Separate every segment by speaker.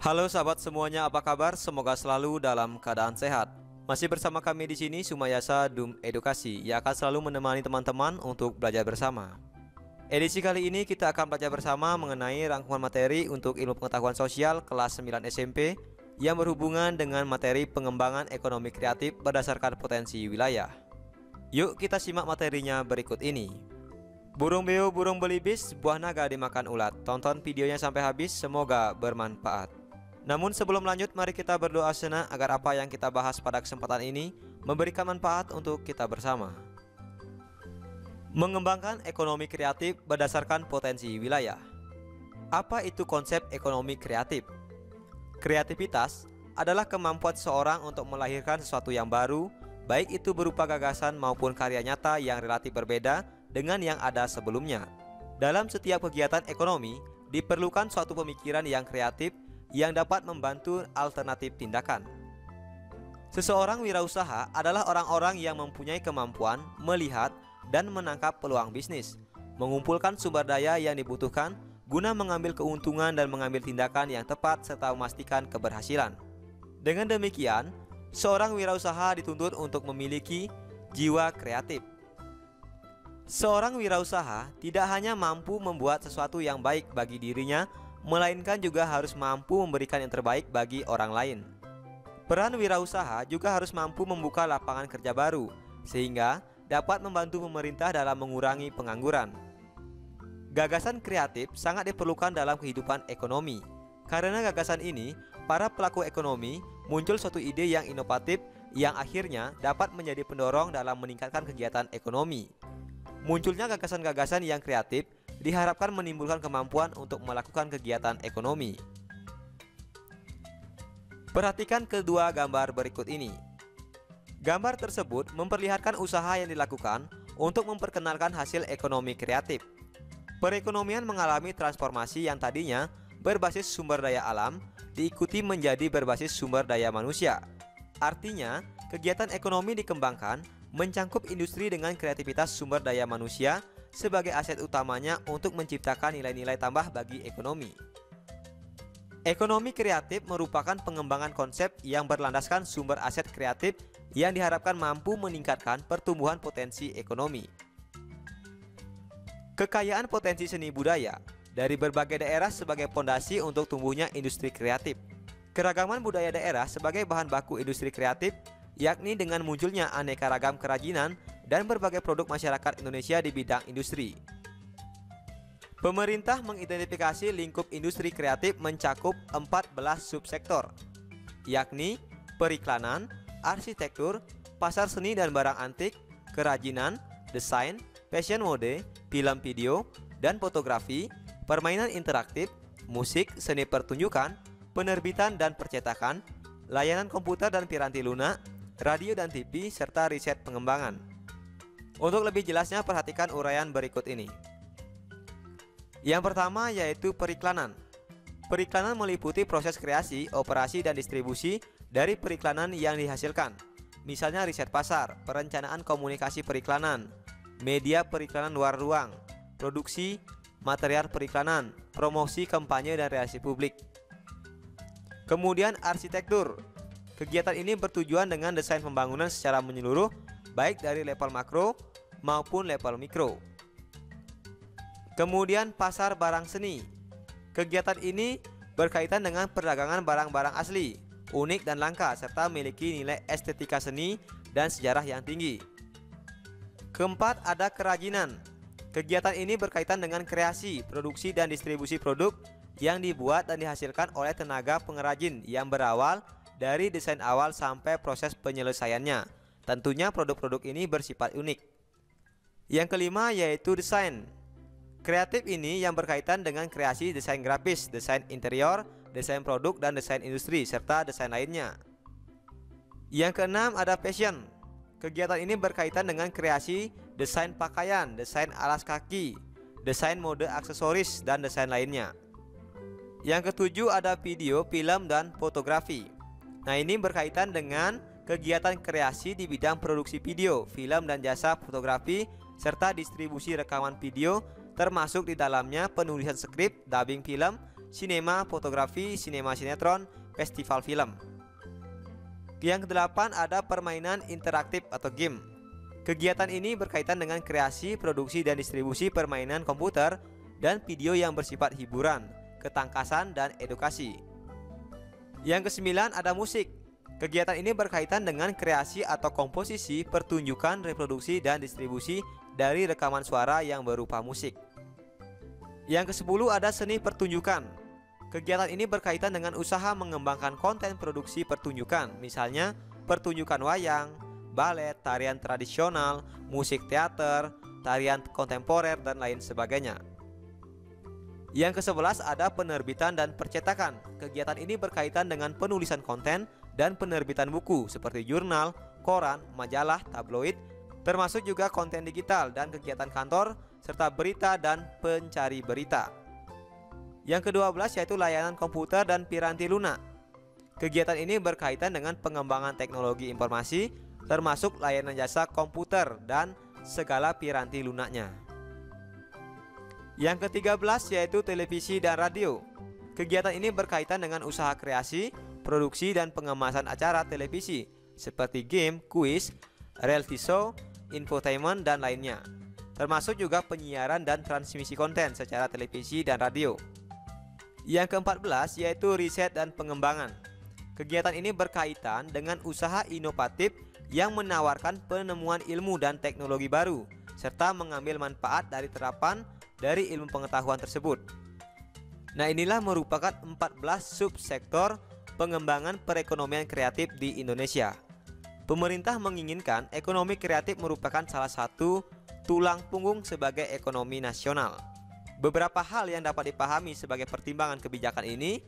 Speaker 1: Halo sahabat semuanya, apa kabar? Semoga selalu dalam keadaan sehat. Masih bersama kami di sini Sumayasa Dum Edukasi yang akan selalu menemani teman-teman untuk belajar bersama. Edisi kali ini kita akan belajar bersama mengenai rangkuman materi untuk ilmu pengetahuan sosial kelas 9 SMP yang berhubungan dengan materi pengembangan ekonomi kreatif berdasarkan potensi wilayah. Yuk kita simak materinya berikut ini. Burung beo burung belibis, buah naga dimakan ulat. Tonton videonya sampai habis, semoga bermanfaat. Namun sebelum lanjut, mari kita berdoa sejenak agar apa yang kita bahas pada kesempatan ini memberikan manfaat untuk kita bersama. Mengembangkan ekonomi kreatif berdasarkan potensi wilayah. Apa itu konsep ekonomi kreatif? Kreativitas adalah kemampuan seseorang untuk melahirkan sesuatu yang baru, baik itu berupa gagasan maupun karya nyata yang relatif berbeda dengan yang ada sebelumnya. Dalam setiap kegiatan ekonomi, diperlukan suatu pemikiran yang kreatif yang dapat membantu alternatif tindakan. Seseorang wirausaha adalah orang-orang yang mempunyai kemampuan melihat dan menangkap peluang bisnis, mengumpulkan sumber daya yang dibutuhkan guna mengambil keuntungan dan mengambil tindakan yang tepat serta memastikan keberhasilan. Dengan demikian, seorang wirausaha dituntut untuk memiliki jiwa kreatif. Seorang wirausaha tidak hanya mampu membuat sesuatu yang baik bagi dirinya, melainkan juga harus mampu memberikan yang terbaik bagi orang lain. Peran wirausaha juga harus mampu membuka lapangan kerja baru, sehingga dapat membantu pemerintah dalam mengurangi pengangguran. Gagasan kreatif sangat diperlukan dalam kehidupan ekonomi. Karena gagasan ini, para pelaku ekonomi muncul suatu ide yang inovatif yang akhirnya dapat menjadi pendorong dalam meningkatkan kegiatan ekonomi. Munculnya gagasan-gagasan yang kreatif diharapkan menimbulkan kemampuan untuk melakukan kegiatan ekonomi. Perhatikan kedua gambar berikut ini. Gambar tersebut memperlihatkan usaha yang dilakukan untuk memperkenalkan hasil ekonomi kreatif. Perekonomian mengalami transformasi yang tadinya berbasis sumber daya alam diikuti menjadi berbasis sumber daya manusia. Artinya, kegiatan ekonomi dikembangkan mencangkup industri dengan kreativitas sumber daya manusia sebagai aset utamanya untuk menciptakan nilai-nilai tambah bagi ekonomi. Ekonomi kreatif merupakan pengembangan konsep yang berlandaskan sumber aset kreatif yang diharapkan mampu meningkatkan pertumbuhan potensi ekonomi. Kekayaan potensi seni budaya dari berbagai daerah sebagai fondasi untuk tumbuhnya industri kreatif. Keragaman budaya daerah sebagai bahan baku industri kreatif, yakni dengan munculnya aneka ragam kerajinan dan berbagai produk masyarakat Indonesia di bidang industri. Pemerintah mengidentifikasi lingkup industri kreatif mencakup 14 subsektor, yakni periklanan, arsitektur, pasar seni dan barang antik, kerajinan, desain, fashion mode, film video, dan fotografi, permainan interaktif, musik, seni pertunjukan, penerbitan dan percetakan, layanan komputer dan piranti lunak, radio dan TV, serta riset pengembangan. Untuk lebih jelasnya perhatikan uraian berikut ini. Yang pertama yaitu periklanan. Periklanan meliputi proses kreasi, operasi dan distribusi dari periklanan yang dihasilkan. Misalnya riset pasar, perencanaan komunikasi periklanan, media periklanan luar ruang, produksi, material periklanan, promosi kampanye dan relasi publik. Kemudian arsitektur. Kegiatan ini bertujuan dengan desain pembangunan secara menyeluruh, baik dari level makro maupun level mikro. Kemudian pasar barang seni. Kegiatan ini berkaitan dengan perdagangan barang-barang asli, unik dan langka, serta memiliki nilai estetika seni dan sejarah yang tinggi. Keempat, ada kerajinan. Kegiatan ini berkaitan dengan kreasi, produksi dan distribusi produk yang dibuat dan dihasilkan oleh tenaga pengrajin yang berawal dari desain awal sampai proses penyelesaiannya. Tentunya produk-produk ini bersifat unik. Yang kelima yaitu desain. Kreatif ini yang berkaitan dengan kreasi desain grafis, desain interior, desain produk dan desain industri, serta desain lainnya. Yang keenam ada fashion. Kegiatan ini berkaitan dengan kreasi desain pakaian, desain alas kaki, desain mode aksesoris, dan desain lainnya. Yang ketujuh ada video, film, dan fotografi. Nah, ini berkaitan dengan kegiatan kreasi di bidang produksi video, film dan jasa fotografi, serta distribusi rekaman video, termasuk di dalamnya penulisan skrip, dubbing film, sinema, fotografi, sinema sinetron, festival film. Yang kedelapan ada permainan interaktif atau game. Kegiatan ini berkaitan dengan kreasi, produksi, dan distribusi permainan komputer dan video yang bersifat hiburan, ketangkasan, dan edukasi. Yang kesembilan ada musik. Kegiatan ini berkaitan dengan kreasi atau komposisi, pertunjukan, reproduksi, dan distribusi dari rekaman suara yang berupa musik. Yang kesepuluh ada seni pertunjukan. Kegiatan ini berkaitan dengan usaha mengembangkan konten produksi pertunjukan, misalnya pertunjukan wayang, balet, tarian tradisional, musik teater, tarian kontemporer, dan lain sebagainya. Yang ke-11 ada penerbitan dan percetakan. Kegiatan ini berkaitan dengan penulisan konten dan penerbitan buku seperti jurnal, koran, majalah, tabloid, termasuk juga konten digital dan kegiatan kantor, serta berita dan pencari berita. Yang ke-12 yaitu layanan komputer dan piranti lunak. Kegiatan ini berkaitan dengan pengembangan teknologi informasi, termasuk layanan jasa komputer dan segala piranti lunaknya. Yang ke-13 yaitu televisi dan radio. Kegiatan ini berkaitan dengan usaha kreasi, produksi, dan pengemasan acara televisi seperti game, kuis, reality show, infotainment, dan lainnya, termasuk juga penyiaran dan transmisi konten secara televisi dan radio. Yang ke-14 yaitu riset dan pengembangan. Kegiatan ini berkaitan dengan usaha inovatif yang menawarkan penemuan ilmu dan teknologi baru, serta mengambil manfaat dari terapan dari ilmu pengetahuan tersebut. Nah, inilah merupakan 14 subsektor pengembangan perekonomian kreatif di Indonesia. Pemerintah menginginkan ekonomi kreatif merupakan salah satu tulang punggung sebagai ekonomi nasional. Beberapa hal yang dapat dipahami sebagai pertimbangan kebijakan ini.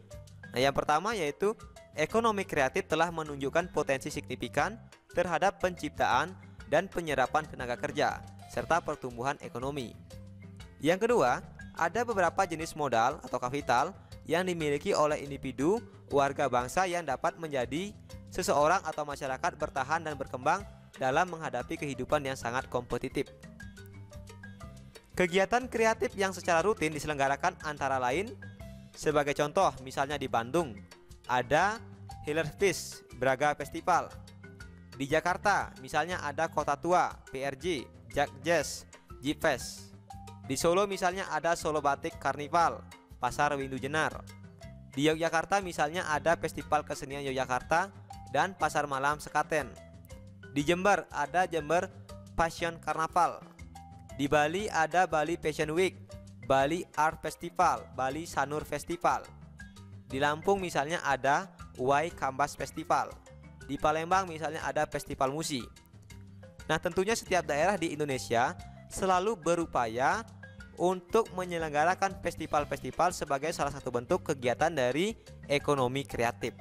Speaker 1: Nah, yang pertama yaitu ekonomi kreatif telah menunjukkan potensi signifikan terhadap penciptaan dan penyerapan tenaga kerja serta pertumbuhan ekonomi. Yang kedua, ada beberapa jenis modal atau kapital yang dimiliki oleh individu, warga bangsa yang dapat menjadi seseorang atau masyarakat bertahan dan berkembang dalam menghadapi kehidupan yang sangat kompetitif. Kegiatan kreatif yang secara rutin diselenggarakan antara lain sebagai contoh, misalnya di Bandung ada Hillerfest Braga Festival. Di Jakarta misalnya ada Kota Tua, PRJ, Jak Jazz, Jfest. Di Solo misalnya ada Solo Batik Karnival, Pasar Windu Jenar. Di Yogyakarta misalnya ada Festival Kesenian Yogyakarta dan Pasar Malam Sekaten. Di Jember ada Jember Passion Carnaval. Di Bali ada Bali Fashion Week, Bali Art Festival, Bali Sanur Festival. Di Lampung misalnya ada Uwai Kambas Festival. Di Palembang misalnya ada Festival Musi. Nah, tentunya setiap daerah di Indonesia selalu berupaya untuk menyelenggarakan festival-festival sebagai salah satu bentuk kegiatan dari ekonomi kreatif.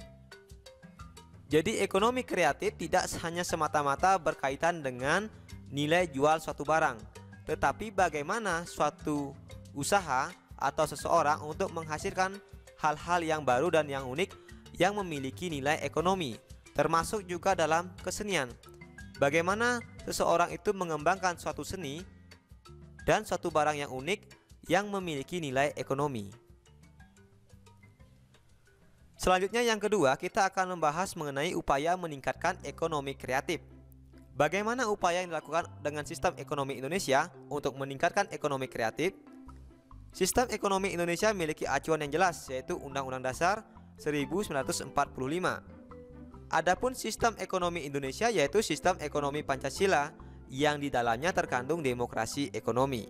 Speaker 1: Jadi ekonomi kreatif tidak hanya semata-mata berkaitan dengan nilai jual suatu barang, tetapi bagaimana suatu usaha atau seseorang untuk menghasilkan hal-hal yang baru dan yang unik yang memiliki nilai ekonomi, termasuk juga dalam kesenian. Bagaimana seseorang itu mengembangkan suatu seni dan suatu barang yang unik yang memiliki nilai ekonomi. Selanjutnya yang kedua, kita akan membahas mengenai upaya meningkatkan ekonomi kreatif. Bagaimana upaya yang dilakukan dengan sistem ekonomi Indonesia untuk meningkatkan ekonomi kreatif? Sistem ekonomi Indonesia memiliki acuan yang jelas, yaitu Undang-Undang Dasar 1945. Adapun sistem ekonomi Indonesia yaitu sistem ekonomi Pancasila yang di dalamnya terkandung demokrasi ekonomi.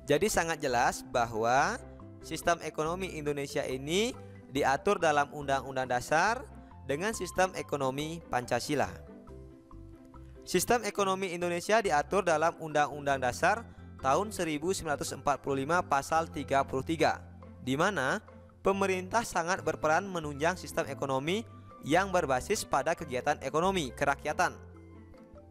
Speaker 1: Jadi sangat jelas bahwa sistem ekonomi Indonesia ini diatur dalam Undang-Undang Dasar dengan sistem ekonomi Pancasila. Sistem ekonomi Indonesia diatur dalam Undang-Undang Dasar tahun 1945 pasal 33, di mana pemerintah sangat berperan menunjang sistem ekonomi yang berbasis pada kegiatan ekonomi kerakyatan.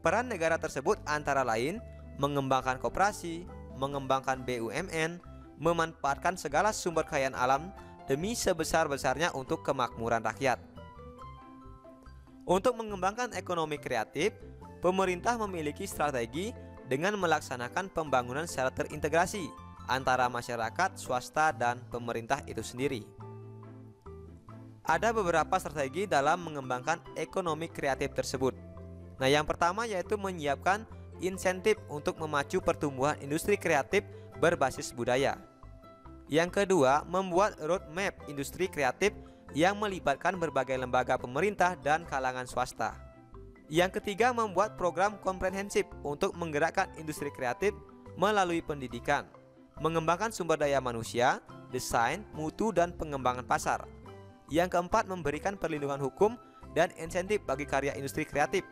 Speaker 1: Peran negara tersebut antara lain mengembangkan koperasi, mengembangkan BUMN, memanfaatkan segala sumber kekayaan alam demi sebesar-besarnya untuk kemakmuran rakyat. Untuk mengembangkan ekonomi kreatif, pemerintah memiliki strategi dengan melaksanakan pembangunan secara terintegrasi antara masyarakat, swasta, dan pemerintah itu sendiri. Ada beberapa strategi dalam mengembangkan ekonomi kreatif tersebut. Nah, yang pertama yaitu menyiapkan insentif untuk memacu pertumbuhan industri kreatif berbasis budaya. Yang kedua, membuat roadmap industri kreatif yang melibatkan berbagai lembaga pemerintah dan kalangan swasta. Yang ketiga, membuat program komprehensif untuk menggerakkan industri kreatif melalui pendidikan, mengembangkan sumber daya manusia, desain, mutu, dan pengembangan pasar. Yang keempat, memberikan perlindungan hukum dan insentif bagi karya industri kreatif.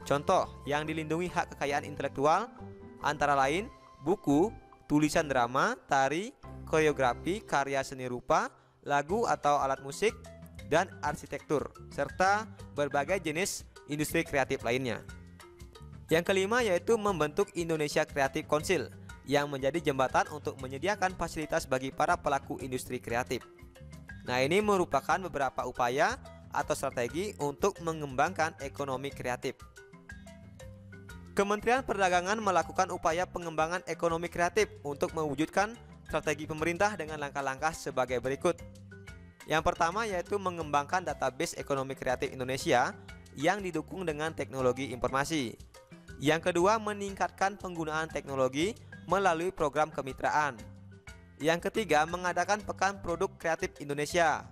Speaker 1: Contoh yang dilindungi hak kekayaan intelektual antara lain buku, tulisan drama, tari, koreografi, karya seni rupa, lagu atau alat musik, dan arsitektur, serta berbagai jenis industri kreatif lainnya. Yang kelima yaitu membentuk Indonesia Creative Council yang menjadi jembatan untuk menyediakan fasilitas bagi para pelaku industri kreatif. Nah, ini merupakan beberapa upaya atau strategi untuk mengembangkan ekonomi kreatif. Kementerian Perdagangan melakukan upaya pengembangan ekonomi kreatif untuk mewujudkan strategi pemerintah dengan langkah-langkah sebagai berikut. Yang pertama yaitu mengembangkan database ekonomi kreatif Indonesia yang didukung dengan teknologi informasi. Yang kedua, meningkatkan penggunaan teknologi melalui program kemitraan. Yang ketiga, mengadakan Pekan Produk Kreatif Indonesia.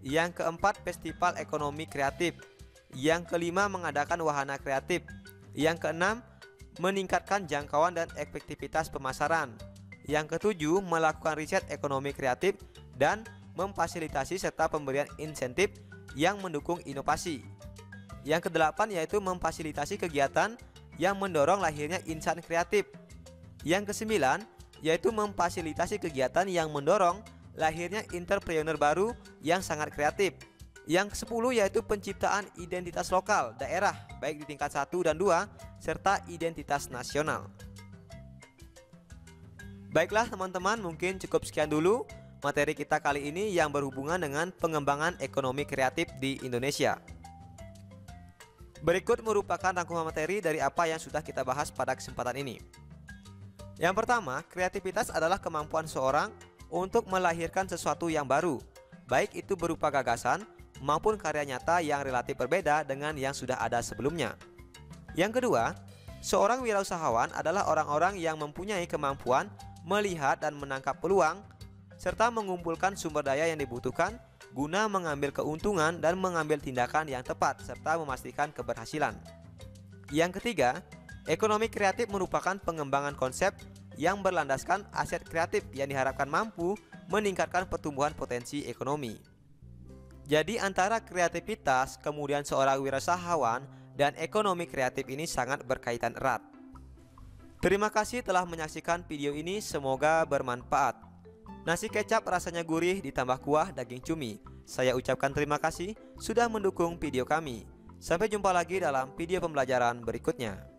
Speaker 1: Yang keempat, Festival Ekonomi Kreatif. Yang kelima, mengadakan wahana kreatif. Yang keenam, meningkatkan jangkauan dan efektivitas pemasaran. Yang ketujuh, melakukan riset ekonomi kreatif dan memfasilitasi serta pemberian insentif yang mendukung inovasi. Yang kedelapan yaitu memfasilitasi kegiatan yang mendorong lahirnya insan kreatif. Yang kesembilan yaitu memfasilitasi kegiatan yang mendorong lahirnya entrepreneur baru yang sangat kreatif. Yang ke-10 yaitu penciptaan identitas lokal daerah baik di tingkat 1 dan 2 serta identitas nasional. Baiklah teman-teman, mungkin cukup sekian dulu materi kita kali ini yang berhubungan dengan pengembangan ekonomi kreatif di Indonesia. Berikut merupakan rangkuman materi dari apa yang sudah kita bahas pada kesempatan ini. Yang pertama, kreativitas adalah kemampuan seorang untuk melahirkan sesuatu yang baru, baik itu berupa gagasan maupun karya nyata yang relatif berbeda dengan yang sudah ada sebelumnya. Yang kedua, seorang wirausahawan adalah orang-orang yang mempunyai kemampuan melihat dan menangkap peluang serta mengumpulkan sumber daya yang dibutuhkan guna mengambil keuntungan dan mengambil tindakan yang tepat serta memastikan keberhasilan. Yang ketiga, ekonomi kreatif merupakan pengembangan konsep yang berlandaskan aset kreatif yang diharapkan mampu meningkatkan pertumbuhan potensi ekonomi. Jadi antara kreativitas, kemudian seorang wirausahawan, dan ekonomi kreatif ini sangat berkaitan erat. Terima kasih telah menyaksikan video ini, semoga bermanfaat. Nasi kecap rasanya gurih ditambah kuah daging cumi. Saya ucapkan terima kasih sudah mendukung video kami. Sampai jumpa lagi dalam video pembelajaran berikutnya.